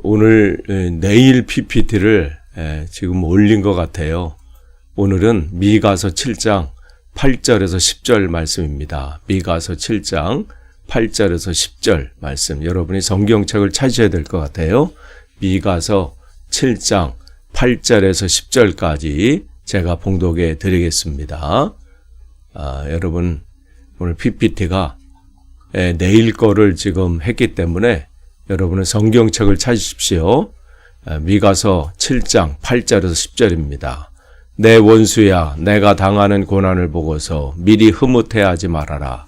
오늘 내일 PPT를 지금 올린 것 같아요. 오늘은 미가서 7장 8절에서 10절 말씀입니다. 미가서 7장 8절에서 10절 말씀. 여러분이 성경책을 찾으셔야 될 것 같아요. 미가서 7장 8절에서 10절까지 제가 봉독해 드리겠습니다. 여러분 오늘 PPT가 내일 거를 지금 했기 때문에 여러분은 성경책을 찾으십시오. 미가서 7장 8절에서 10절입니다. 내 원수야, 내가 당하는 고난을 보고서 미리 흐뭇해하지 말아라.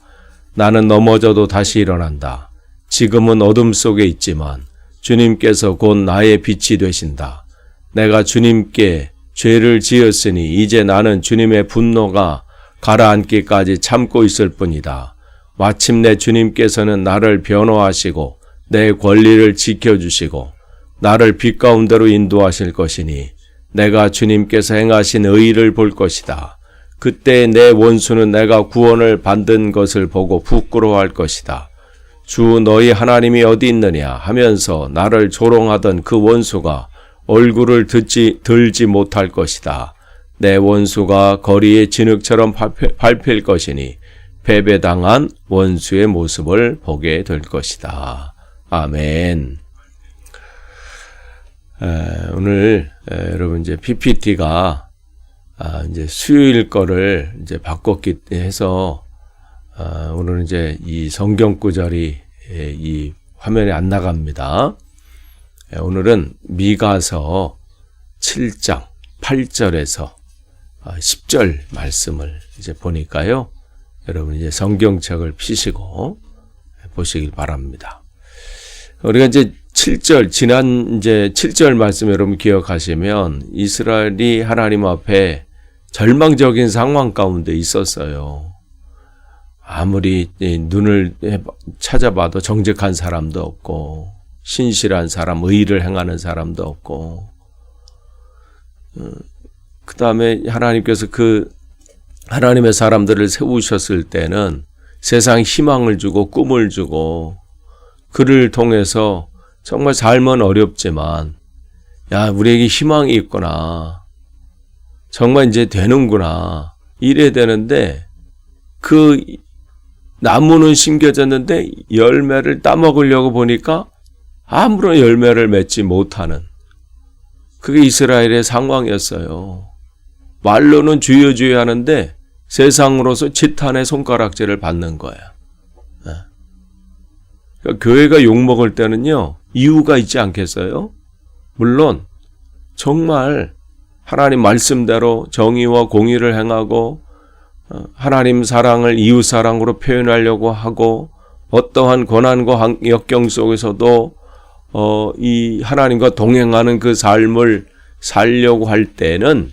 나는 넘어져도 다시 일어난다. 지금은 어둠 속에 있지만 주님께서 곧 나의 빛이 되신다. 내가 주님께 죄를 지었으니 이제 나는 주님의 분노가 가라앉기까지 참고 있을 뿐이다. 마침내 주님께서는 나를 변호하시고 내 권리를 지켜주시고 나를 빛 가운데로 인도하실 것이니 내가 주님께서 행하신 의의를 볼 것이다. 그때 내 원수는 내가 구원을 받은 것을 보고 부끄러워할 것이다. 주 너희 하나님이 어디 있느냐 하면서 나를 조롱하던 그 원수가 얼굴을 들지 못할 것이다. 내 원수가 거리에 진흙처럼 밟힐 것이니 패배당한 원수의 모습을 보게 될 것이다. 아멘. 오늘 여러분 이제 PPT가 이제 수요일 거를 이제 바꿨기 해서 오늘은 이제 이 성경 구절이 이 화면에 안 나갑니다. 오늘은 미가서 7장 8절에서 10절 말씀을 이제 보니까요. 여러분 이제 성경책을 펴시고 보시길 바랍니다. 우리가 이제 7절, 지난 이제 7절 말씀 여러분 기억하시면 이스라엘이 하나님 앞에 절망적인 상황 가운데 있었어요. 아무리 눈을 찾아봐도 정직한 사람도 없고, 신실한 사람, 의의를 행하는 사람도 없고, 그 다음에 하나님께서 그 하나님의 사람들을 세우셨을 때는 세상 희망을 주고 꿈을 주고 그를 통해서 정말 삶은 어렵지만 야 우리에게 희망이 있구나. 정말 이제 되는구나. 이래야 되는데 그 나무는 심겨졌는데 열매를 따먹으려고 보니까 아무런 열매를 맺지 못하는 그게 이스라엘의 상황이었어요. 말로는 주여 주여 하는데 세상으로서 지탄의 손가락질을 받는 거야. 그러니까 교회가 욕먹을 때는요. 이유가 있지 않겠어요? 물론 정말 하나님 말씀대로 정의와 공의를 행하고 하나님 사랑을 이웃 사랑으로 표현하려고 하고 어떠한 고난과 역경 속에서도 이 하나님과 동행하는 그 삶을 살려고 할 때는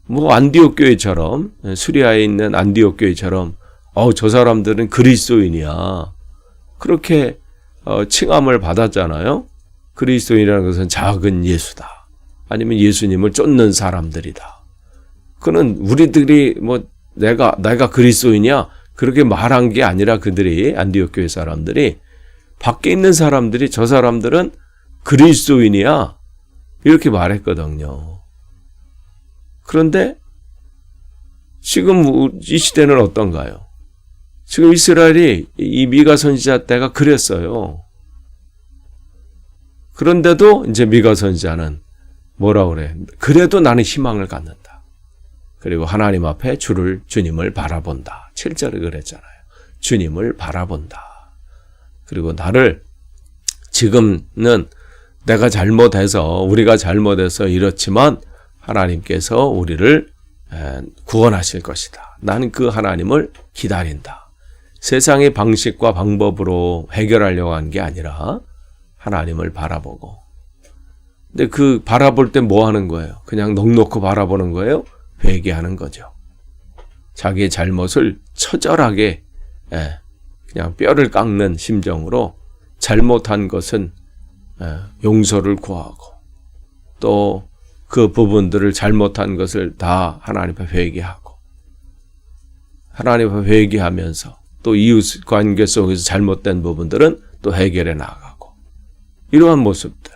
뭐 안디옥 교회처럼 수리아에 있는 안디옥 교회처럼 저 사람들은 그리스도인이야. 그렇게 칭함을 받았잖아요. 그리스도인이라는 것은 작은 예수다. 아니면 예수님을 쫓는 사람들이다. 그는 우리들이 뭐 내가 그리스도인이야 그렇게 말한 게 아니라 그들이 안디옥 교회 사람들이 밖에 있는 사람들이 저 사람들은 그리스도인이야 이렇게 말했거든요. 그런데 지금 이 시대는 어떤가요? 지금 이스라엘이 이 미가 선지자 때가 그랬어요. 그런데도 이제 미가 선지자는 뭐라 그래? 그래도 나는 희망을 갖는다. 그리고 하나님 앞에 주님을 바라본다. 7절에 그랬잖아요. 주님을 바라본다. 그리고 나를 지금은 내가 잘못해서 우리가 잘못해서 이렇지만 하나님께서 우리를 구원하실 것이다. 나는 그 하나님을 기다린다. 세상의 방식과 방법으로 해결하려고 한 게 아니라 하나님을 바라보고. 근데 그 바라볼 때 뭐 하는 거예요? 그냥 넋놓고 바라보는 거예요? 회개하는 거죠. 자기의 잘못을 처절하게 그냥 뼈를 깎는 심정으로 잘못한 것은 용서를 구하고 또 그 부분들을 잘못한 것을 다 하나님 앞에 회개하고 하나님 앞에 회개하면서 또 이웃 관계 속에서 잘못된 부분들은 또 해결해 나가고 이러한 모습들.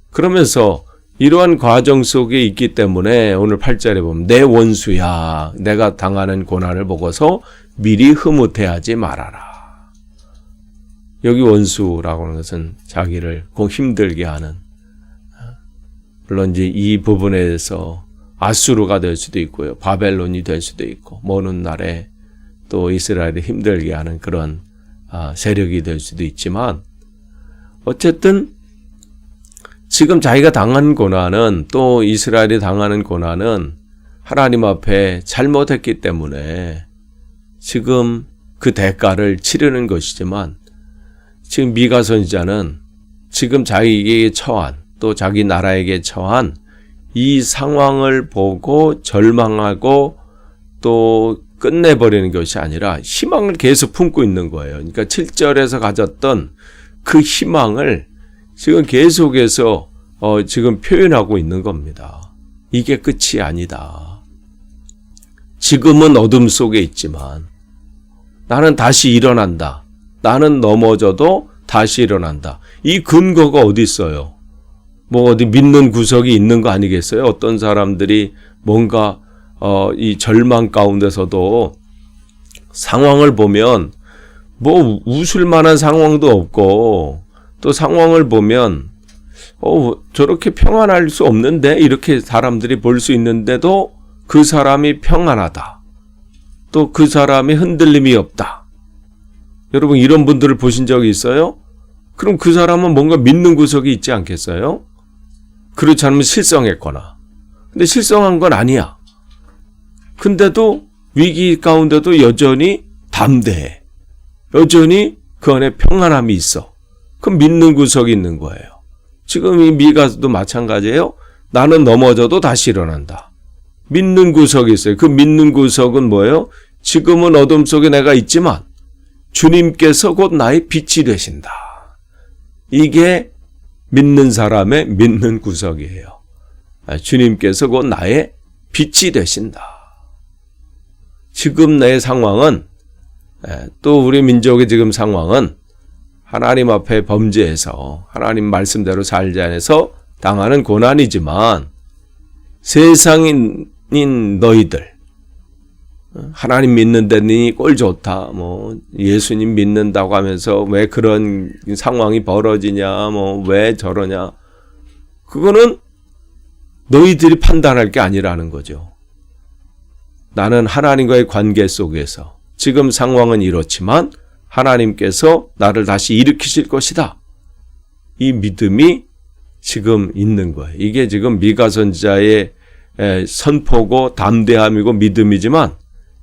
그러면서 이러한 과정 속에 있기 때문에 오늘 8절에 보면 내 원수야 내가 당하는 고난을 보고서 미리 흐뭇해하지 말아라. 여기 원수라고 하는 것은 자기를 꼭 힘들게 하는, 물론 이제 이 부분에서 아수르가 될 수도 있고요. 바벨론이 될 수도 있고 먼 훗날에 또 이스라엘을 힘들게 하는 그런 세력이 될 수도 있지만 어쨌든 지금 자기가 당한 고난은 또 이스라엘이 당하는 고난은 하나님 앞에 잘못했기 때문에 지금 그 대가를 치르는 것이지만 지금 미가 선지자는 지금 자기에게 처한 또 자기 나라에게 처한 이 상황을 보고 절망하고 또 끝내버리는 것이 아니라 희망을 계속 품고 있는 거예요. 그러니까 7절에서 가졌던 그 희망을 지금 계속해서 지금 표현하고 있는 겁니다. 이게 끝이 아니다. 지금은 어둠 속에 있지만 나는 다시 일어난다. 나는 넘어져도 다시 일어난다. 이 근거가 어디 있어요? 뭐 어디 믿는 구석이 있는 거 아니겠어요? 어떤 사람들이 뭔가 이 절망 가운데서도 상황을 보면 뭐 웃을 만한 상황도 없고 또 상황을 보면 저렇게 평안할 수 없는데 이렇게 사람들이 볼 수 있는데도 그 사람이 평안하다. 또 그 사람이 흔들림이 없다. 여러분 이런 분들을 보신 적이 있어요? 그럼 그 사람은 뭔가 믿는 구석이 있지 않겠어요? 그렇지 않으면 실성했거나. 근데 실성한 건 아니야. 근데도 위기 가운데도 여전히 담대해. 여전히 그 안에 평안함이 있어. 그럼 믿는 구석이 있는 거예요. 지금 이 미가도 마찬가지예요. 나는 넘어져도 다시 일어난다. 믿는 구석이 있어요. 그 믿는 구석은 뭐예요? 지금은 어둠 속에 내가 있지만 주님께서 곧 나의 빛이 되신다. 이게 믿는 사람의 믿는 구석이에요. 주님께서 곧 나의 빛이 되신다. 지금 내 상황은 또 우리 민족의 지금 상황은 하나님 앞에 범죄해서 하나님 말씀대로 살지 않아서 당하는 고난이지만 세상인 너희들 하나님 믿는 데니 꼴 좋다. 뭐 예수님 믿는다고 하면서 왜 그런 상황이 벌어지냐. 뭐 왜 저러냐. 그거는 너희들이 판단할 게 아니라는 거죠. 나는 하나님과의 관계 속에서 지금 상황은 이렇지만 하나님께서 나를 다시 일으키실 것이다. 이 믿음이 지금 있는 거예요. 이게 지금 미가 선지자의 선포고 담대함이고 믿음이지만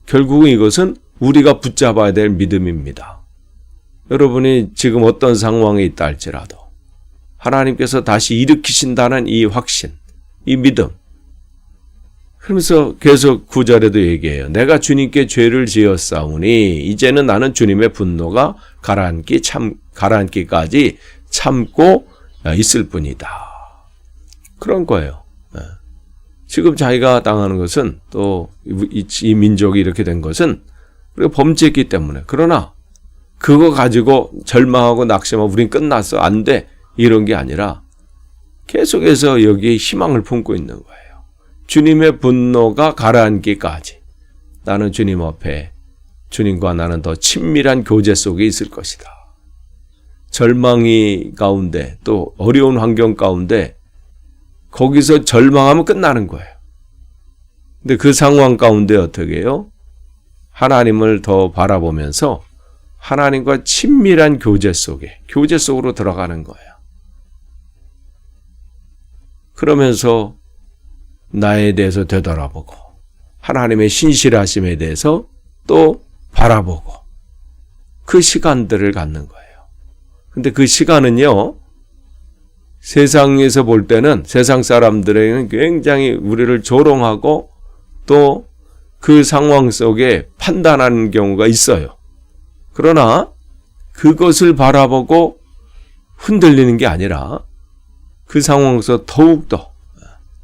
결국은 이것은 우리가 붙잡아야 될 믿음입니다. 여러분이 지금 어떤 상황에 있다 할지라도 하나님께서 다시 일으키신다는 이 확신, 이 믿음. 그러면서 계속 9절에도 얘기해요. 내가 주님께 죄를 지었사오니 이제는 나는 주님의 분노가 가라앉기까지 참고 있을 뿐이다. 그런 거예요. 지금 자기가 당하는 것은 또 이 민족이 이렇게 된 것은 우리가 범죄했기 때문에. 그러나 그거 가지고 절망하고 낙심하고 우린 끝났어. 안 돼. 이런 게 아니라 계속해서 여기에 희망을 품고 있는 거예요. 주님의 분노가 가라앉기까지 나는 주님 앞에 주님과 나는 더 친밀한 교제 속에 있을 것이다. 절망이 가운데 또 어려운 환경 가운데 거기서 절망하면 끝나는 거예요. 근데 그 상황 가운데 어떻게 해요? 하나님을 더 바라보면서 하나님과 친밀한 교제 속으로 들어가는 거예요. 그러면서 나에 대해서 되돌아보고 하나님의 신실하심에 대해서 또 바라보고 그 시간들을 갖는 거예요. 근데 그 시간은요, 세상에서 볼 때는 세상 사람들에게는 굉장히 우리를 조롱하고 또 그 상황 속에 판단하는 경우가 있어요. 그러나 그것을 바라보고 흔들리는 게 아니라 그 상황에서 더욱더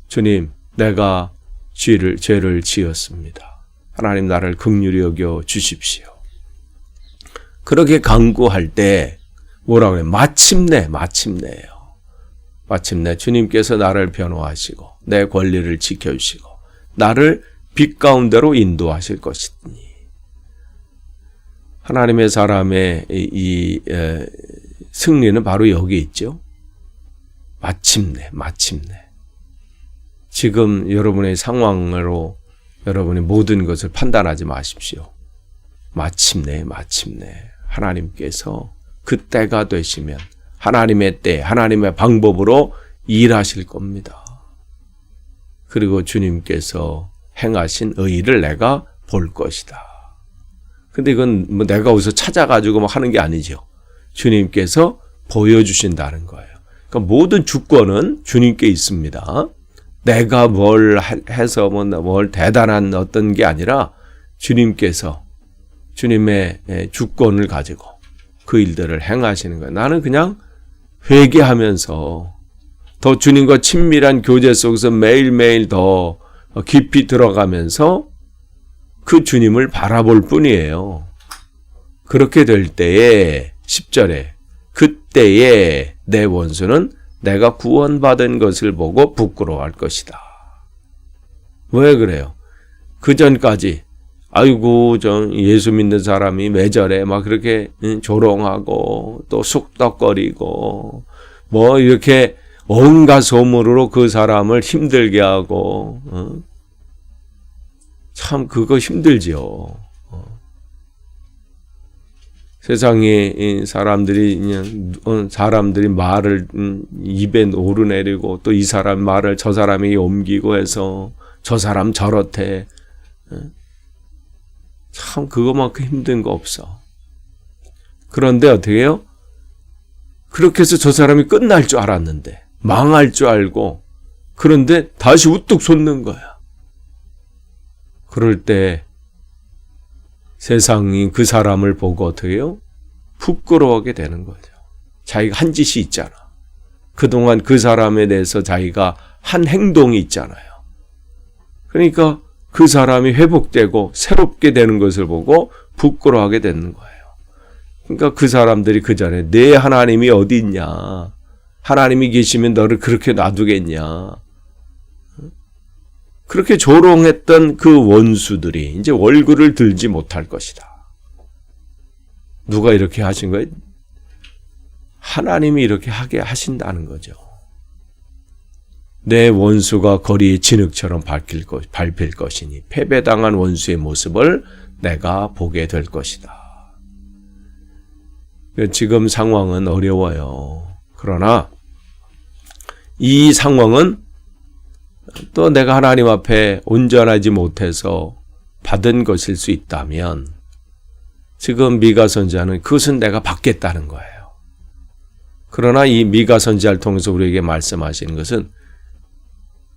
주님, 내가 죄를 지었습니다. 하나님 나를 긍휼히 여겨 주십시오. 그렇게 간구할 때 뭐라 그래요? 마침내예요. 마침내 주님께서 나를 변호하시고 내 권리를 지켜주시고 나를 빛 가운데로 인도하실 것이니. 하나님의 사람의 이 승리는 바로 여기 있죠. 마침내. 지금 여러분의 상황으로 여러분이 모든 것을 판단하지 마십시오. 마침내. 하나님께서 그 때가 되시면 하나님의 때, 하나님의 방법으로 일하실 겁니다. 그리고 주님께서 행하신 의를 내가 볼 것이다. 근데 이건 뭐 내가 어디서 찾아가지고 뭐 하는 게 아니죠. 주님께서 보여주신다는 거예요. 그러니까 모든 주권은 주님께 있습니다. 내가 뭘 해서 뭘 대단한 어떤 게 아니라 주님께서 주님의 주권을 가지고 그 일들을 행하시는 거예요. 나는 그냥 회개하면서 더 주님과 친밀한 교제 속에서 매일매일 더 깊이 들어가면서 그 주님을 바라볼 뿐이에요. 그렇게 될 때에 10절에 그때에 내 원수는 내가 구원받은 것을 보고 부끄러워할 것이다. 왜 그래요? 그 전까지 아이고 저 예수 믿는 사람이 왜 저래 막 그렇게 조롱하고 또 쑥덕거리고 뭐 이렇게 온갖 소문으로 그 사람을 힘들게 하고 참 그거 힘들지요. 세상에 사람들이 그냥 사람들이 말을 입에 오르내리고 또 이 사람 말을 저 사람이 옮기고 해서 저 사람 저렇대. 참 그거만큼 힘든 거 없어. 그런데 어떻게 해요? 그렇게 해서 저 사람이 끝날 줄 알았는데 망할 줄 알고 그런데 다시 우뚝 솟는 거야. 그럴 때 세상이 그 사람을 보고 어떻게 해요? 부끄러워하게 되는 거죠. 자기가 한 짓이 있잖아. 그동안 그 사람에 대해서 자기가 한 행동이 있잖아요. 그러니까 그 사람이 회복되고 새롭게 되는 것을 보고 부끄러워하게 되는 거예요. 그러니까 그 사람들이 그 전에 내 하나님이 어디 있냐. 하나님이 계시면 너를 그렇게 놔두겠냐. 그렇게 조롱했던 그 원수들이 이제 얼굴을 들지 못할 것이다. 누가 이렇게 하신 거예요? 하나님이 이렇게 하게 하신다는 거죠. 내 원수가 거리의 진흙처럼 밟힐 것이니 패배당한 원수의 모습을 내가 보게 될 것이다. 지금 상황은 어려워요. 그러나 이 상황은 또 내가 하나님 앞에 온전하지 못해서 받은 것일 수 있다면 지금 미가 선지자는 그것은 내가 받겠다는 거예요. 그러나 이 미가 선지자를 통해서 우리에게 말씀하시는 것은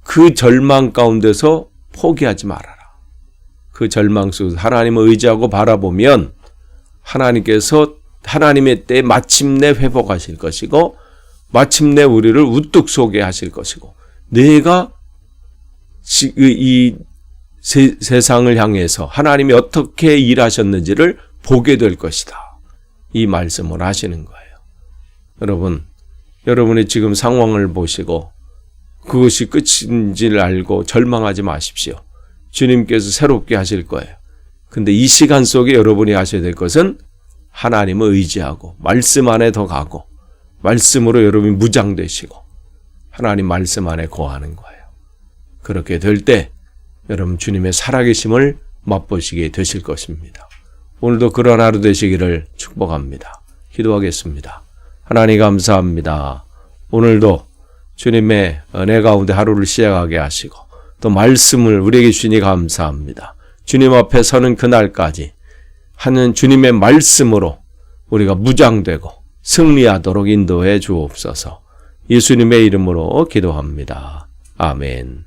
그 절망 가운데서 포기하지 말아라. 그 절망 속에서 하나님을 의지하고 바라보면 하나님께서 하나님의 때에 마침내 회복하실 것이고 마침내 우리를 우뚝 서게 하실 것이고 내가 이 세상을 향해서 하나님이 어떻게 일하셨는지를 보게 될 것이다. 이 말씀을 하시는 거예요. 여러분이 지금 상황을 보시고 그것이 끝인지를 알고 절망하지 마십시오. 주님께서 새롭게 하실 거예요. 근데 이 시간 속에 여러분이 하셔야 될 것은 하나님을 의지하고 말씀 안에 더 가고 말씀으로 여러분이 무장되시고 하나님 말씀 안에 거하는 거예요. 그렇게 될 때 여러분 주님의 살아계심을 맛보시게 되실 것입니다. 오늘도 그런 하루 되시기를 축복합니다. 기도하겠습니다. 하나님 감사합니다. 오늘도 주님의 은혜 가운데 하루를 시작하게 하시고 또 말씀을 우리에게 주시니 감사합니다. 주님 앞에 서는 그날까지 하는 주님의 말씀으로 우리가 무장되고 승리하도록 인도해 주옵소서. 예수님의 이름으로 기도합니다. 아멘.